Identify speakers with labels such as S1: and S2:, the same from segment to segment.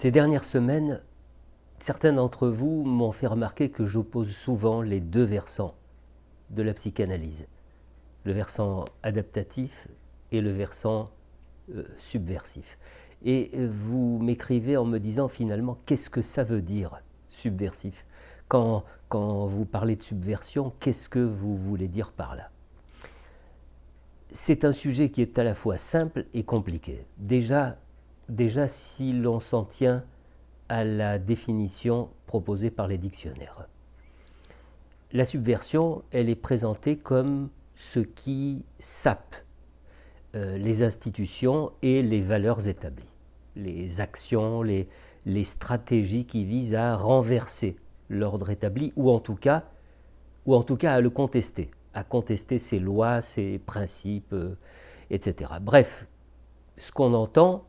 S1: Ces dernières semaines, certains d'entre vous m'ont fait remarquer que j'oppose souvent les deux versants de la psychanalyse, le versant adaptatif et le versant subversif. Et vous m'écrivez en me disant finalement qu'est-ce que ça veut dire subversif. Quand vous parlez de subversion, qu'est-ce que vous voulez dire par là? C'est un sujet qui est à la fois simple et compliqué. Déjà si l'on s'en tient à la définition proposée par les dictionnaires. La subversion, elle est présentée comme ce qui sape les institutions et les valeurs établies, les actions, les stratégies qui visent à renverser l'ordre établi ou en tout cas à le contester, à contester ses lois, ses principes, etc. Bref, ce qu'on entend,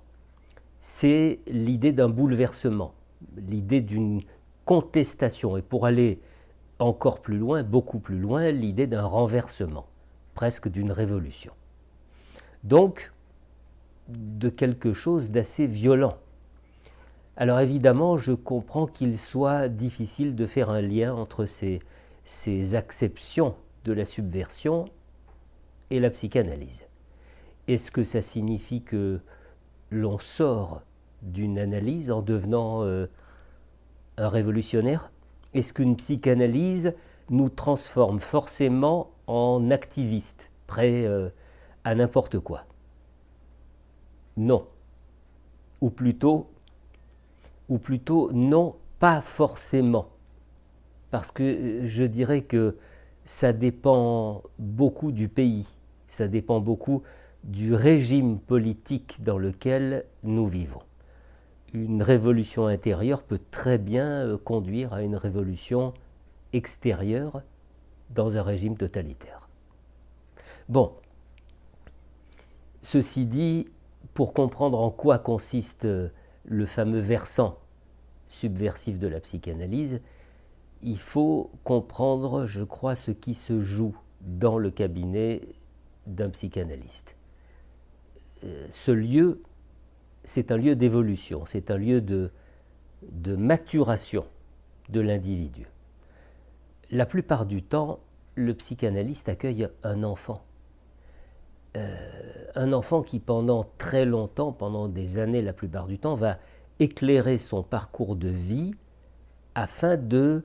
S1: c'est l'idée d'un bouleversement, l'idée d'une contestation, et pour aller encore plus loin, beaucoup plus loin, l'idée d'un renversement, presque d'une révolution. Donc, de quelque chose d'assez violent. Alors évidemment, je comprends qu'il soit difficile de faire un lien entre ces acceptions de la subversion et la psychanalyse. Est-ce que ça signifie que l'on sort d'une analyse en devenant un révolutionnaire? Est-ce qu'une psychanalyse nous transforme forcément en activistes, prêts à n'importe quoi? Non. Ou plutôt non, pas forcément. Parce que je dirais que ça dépend beaucoup du pays, ça dépend beaucoup du régime politique dans lequel nous vivons. Une révolution intérieure peut très bien conduire à une révolution extérieure dans un régime totalitaire. Bon, ceci dit, pour comprendre en quoi consiste le fameux versant subversif de la psychanalyse, il faut comprendre, je crois, ce qui se joue dans le cabinet d'un psychanalyste. Ce lieu, c'est un lieu d'évolution, c'est un lieu de maturation de l'individu. La plupart du temps, le psychanalyste accueille un enfant qui pendant très longtemps, pendant des années la plupart du temps, va éclairer son parcours de vie afin de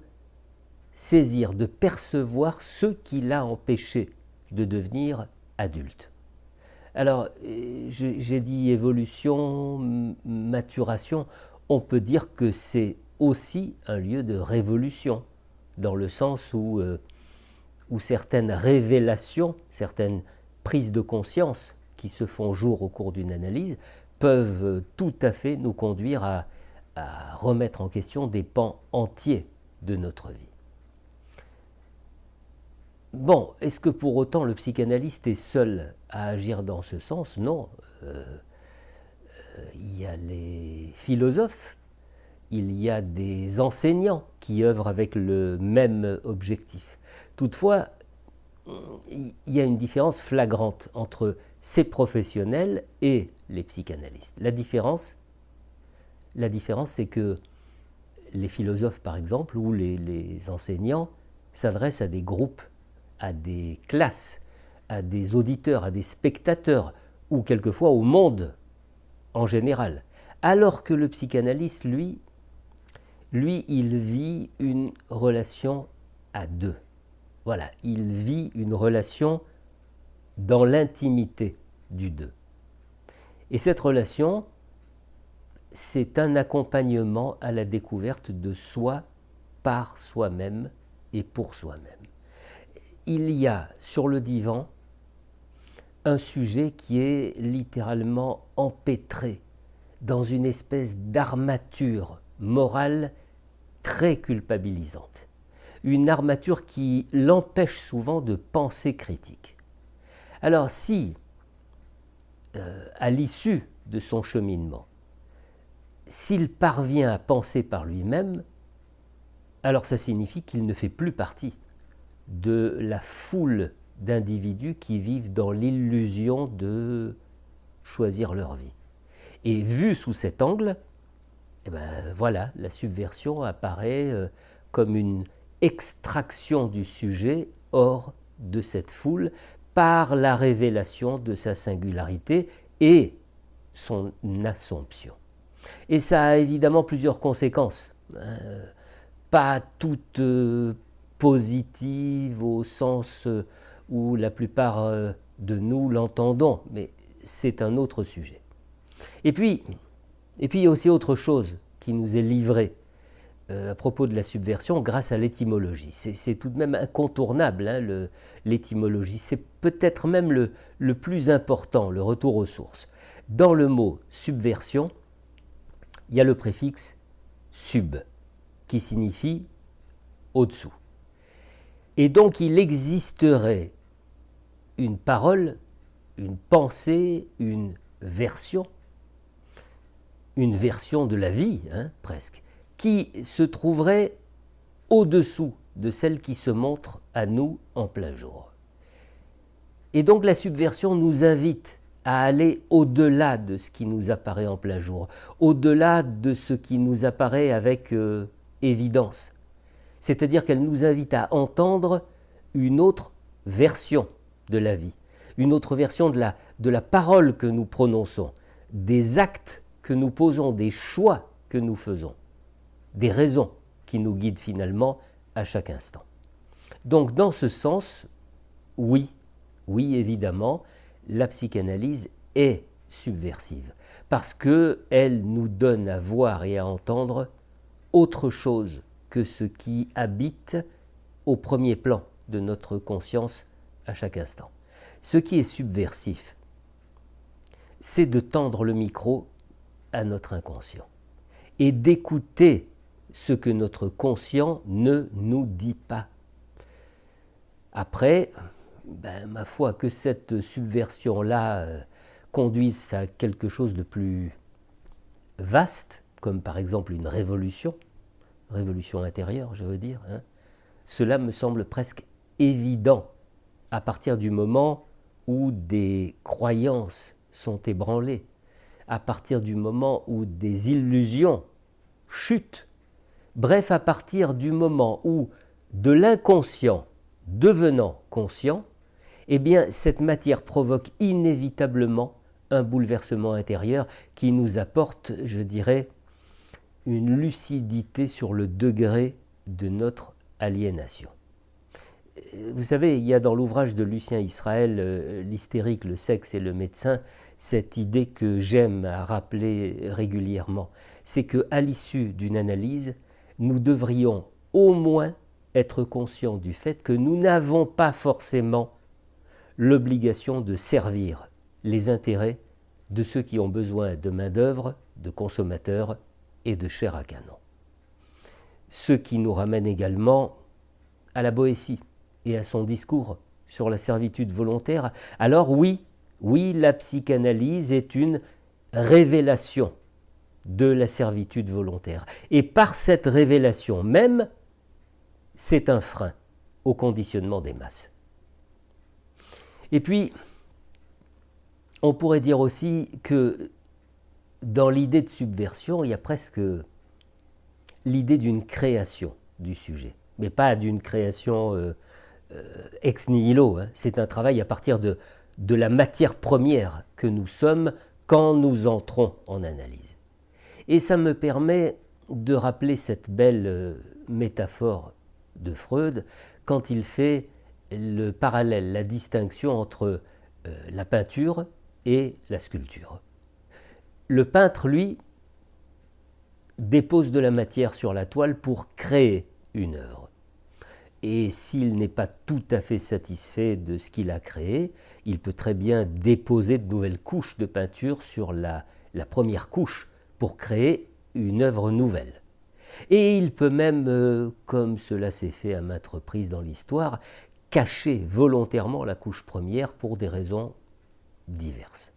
S1: saisir, de percevoir ce qui l'a empêché de devenir adulte. Alors, j'ai dit évolution, maturation, on peut dire que c'est aussi un lieu de révolution, dans le sens où certaines révélations, certaines prises de conscience qui se font jour au cours d'une analyse peuvent tout à fait nous conduire à remettre en question des pans entiers de notre vie. Bon, est-ce que pour autant le psychanalyste est seul à agir dans ce sens? Non. Il y a les philosophes, il y a des enseignants qui œuvrent avec le même objectif. Toutefois, il y a une différence flagrante entre ces professionnels et les psychanalystes. La différence, c'est que les philosophes, par exemple, ou les enseignants s'adressent à des groupes, à des classes, à des auditeurs, à des spectateurs, ou quelquefois au monde en général. Alors que le psychanalyste, lui, il vit une relation à deux. Voilà, il vit une relation dans l'intimité du deux. Et cette relation, c'est un accompagnement à la découverte de soi par soi-même et pour soi-même. Il y a sur le divan un sujet qui est littéralement empêtré dans une espèce d'armature morale très culpabilisante. Une armature qui l'empêche souvent de penser critique. Alors si, à l'issue de son cheminement, s'il parvient à penser par lui-même, alors ça signifie qu'il ne fait plus partie de la foule d'individus qui vivent dans l'illusion de choisir leur vie. Et vu sous cet angle, Et ben voilà, la subversion apparaît comme une extraction du sujet hors de cette foule par la révélation de sa singularité et son assomption. Et ça a évidemment plusieurs conséquences, pas toutes positives au sens où la plupart de nous l'entendons, mais c'est un autre sujet. Et puis il y a aussi autre chose qui nous est livrée à propos de la subversion grâce à l'étymologie. C'est tout de même incontournable, hein, l'étymologie. C'est peut-être même le plus important, le retour aux sources. Dans le mot subversion, il y a le préfixe sub, qui signifie au-dessous. Et donc il existerait une parole, une pensée, une version de la vie, hein, presque, qui se trouverait au-dessous de celle qui se montre à nous en plein jour. Et donc la subversion nous invite à aller au-delà de ce qui nous apparaît en plein jour, au-delà de ce qui nous apparaît avec évidence. C'est-à-dire qu'elle nous invite à entendre une autre version de la vie, une autre version de la parole que nous prononçons, des actes que nous posons, des choix que nous faisons, des raisons qui nous guident finalement à chaque instant. Donc dans ce sens, oui, évidemment, la psychanalyse est subversive, parce qu'elle nous donne à voir et à entendre autre chose que ce qui habite au premier plan de notre conscience à chaque instant. Ce qui est subversif, c'est de tendre le micro à notre inconscient et d'écouter ce que notre conscient ne nous dit pas. Après, ma foi, que cette subversion-là conduise à quelque chose de plus vaste, comme par exemple une révolution intérieure, je veux dire, hein, cela me semble presque évident à partir du moment où des croyances sont ébranlées, à partir du moment où des illusions chutent, bref, à partir du moment où de l'inconscient devenant conscient, eh bien cette matière provoque inévitablement un bouleversement intérieur qui nous apporte, je dirais, une lucidité sur le degré de notre aliénation. Vous savez, il y a dans l'ouvrage de Lucien Israël, L'hystérique, le sexe et le médecin, cette idée que j'aime à rappeler régulièrement, c'est qu'à l'issue d'une analyse, nous devrions au moins être conscients du fait que nous n'avons pas forcément l'obligation de servir les intérêts de ceux qui ont besoin de main-d'œuvre, de consommateurs et de chair à canon. Ce qui nous ramène également à la Boétie et à son discours sur la servitude volontaire. Alors oui, la psychanalyse est une révélation de la servitude volontaire. Et par cette révélation même, c'est un frein au conditionnement des masses. Et puis, on pourrait dire aussi que dans l'idée de subversion, il y a presque l'idée d'une création du sujet, mais pas d'une création ex nihilo, hein. C'est un travail à partir de la matière première que nous sommes quand nous entrons en analyse. Et ça me permet de rappeler cette belle métaphore de Freud quand il fait le parallèle, la distinction entre la peinture et la sculpture. Le peintre, lui, dépose de la matière sur la toile pour créer une œuvre. Et s'il n'est pas tout à fait satisfait de ce qu'il a créé, il peut très bien déposer de nouvelles couches de peinture sur la première couche pour créer une œuvre nouvelle. Et il peut même, comme cela s'est fait à maintes reprises dans l'histoire, cacher volontairement la couche première pour des raisons diverses.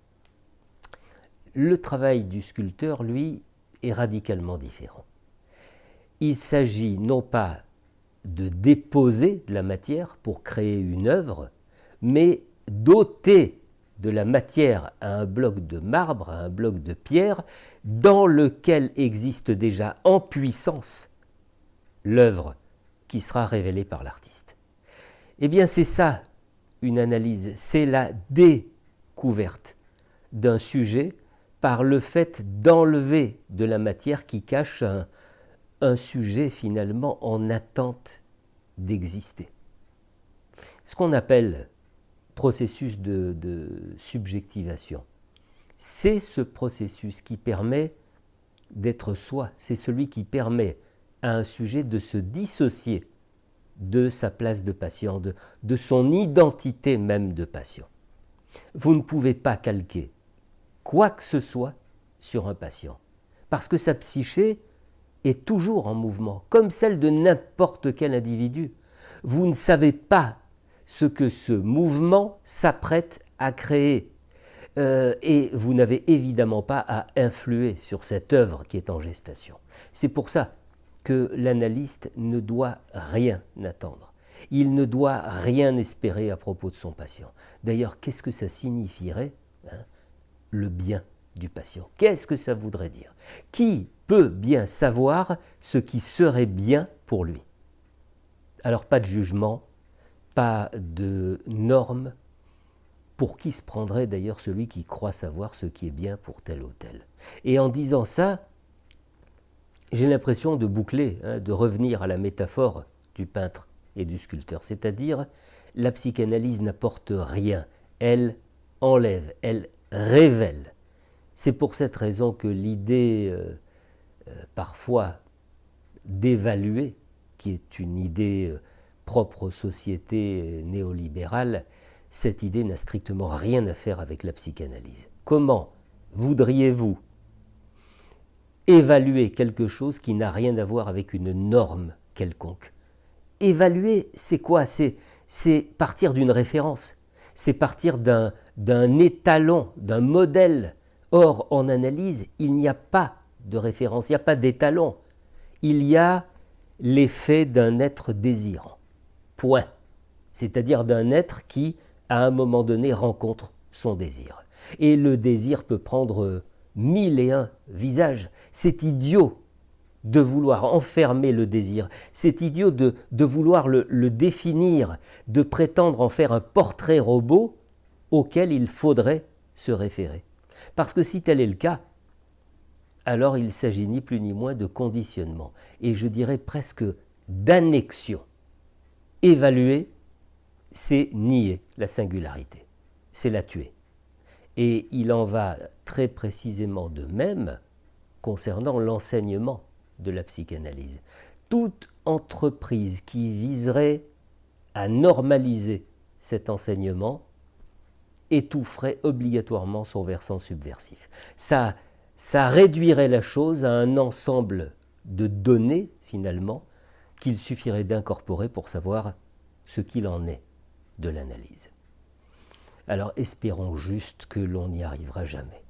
S1: Le travail du sculpteur, lui, est radicalement différent. Il s'agit non pas de déposer de la matière pour créer une œuvre, mais d'ôter de la matière à un bloc de marbre, à un bloc de pierre, dans lequel existe déjà en puissance l'œuvre qui sera révélée par l'artiste. Eh bien, c'est ça, une analyse, c'est la découverte d'un sujet par le fait d'enlever de la matière qui cache un sujet finalement en attente d'exister. Ce qu'on appelle processus de subjectivation, c'est ce processus qui permet d'être soi, c'est celui qui permet à un sujet de se dissocier de sa place de patient, de son identité même de patient. Vous ne pouvez pas calquer quoi que ce soit sur un patient, parce que sa psyché est toujours en mouvement, comme celle de n'importe quel individu. Vous ne savez pas ce que ce mouvement s'apprête à créer, et vous n'avez évidemment pas à influer sur cette œuvre qui est en gestation. C'est pour ça que l'analyste ne doit rien attendre. Il ne doit rien espérer à propos de son patient. D'ailleurs, qu'est-ce que ça signifierait, le bien du patient? Qu'est-ce que ça voudrait dire? Qui peut bien savoir ce qui serait bien pour lui? Alors pas de jugement, pas de normes. Pour qui se prendrait d'ailleurs celui qui croit savoir ce qui est bien pour tel ou tel? Et en disant ça, j'ai l'impression de boucler, de revenir à la métaphore du peintre et du sculpteur. C'est-à-dire, la psychanalyse n'apporte rien, elle enlève, elle révèle. C'est pour cette raison que l'idée, parfois, d'évaluer, qui est une idée propre aux sociétés néolibérales, cette idée n'a strictement rien à faire avec la psychanalyse. Comment voudriez-vous évaluer quelque chose qui n'a rien à voir avec une norme quelconque? Évaluer, c'est quoi? C'est partir d'une référence, c'est partir d'un étalon, d'un modèle. Or, en analyse, il n'y a pas de référence, il n'y a pas d'étalon. Il y a l'effet d'un être désirant. Point. C'est-à-dire d'un être qui, à un moment donné, rencontre son désir. Et le désir peut prendre 1001 visages. C'est idiot de vouloir enfermer le désir. C'est idiot de vouloir le définir, de prétendre en faire un portrait robot auquel il faudrait se référer. Parce que si tel est le cas, alors il s'agit ni plus ni moins de conditionnement, et je dirais presque d'annexion. Évaluer, c'est nier la singularité, c'est la tuer. Et il en va très précisément de même concernant l'enseignement de la psychanalyse. Toute entreprise qui viserait à normaliser cet enseignement étoufferait obligatoirement son versant subversif. Ça réduirait la chose à un ensemble de données, finalement, qu'il suffirait d'incorporer pour savoir ce qu'il en est de l'analyse. Alors espérons juste que l'on n'y arrivera jamais.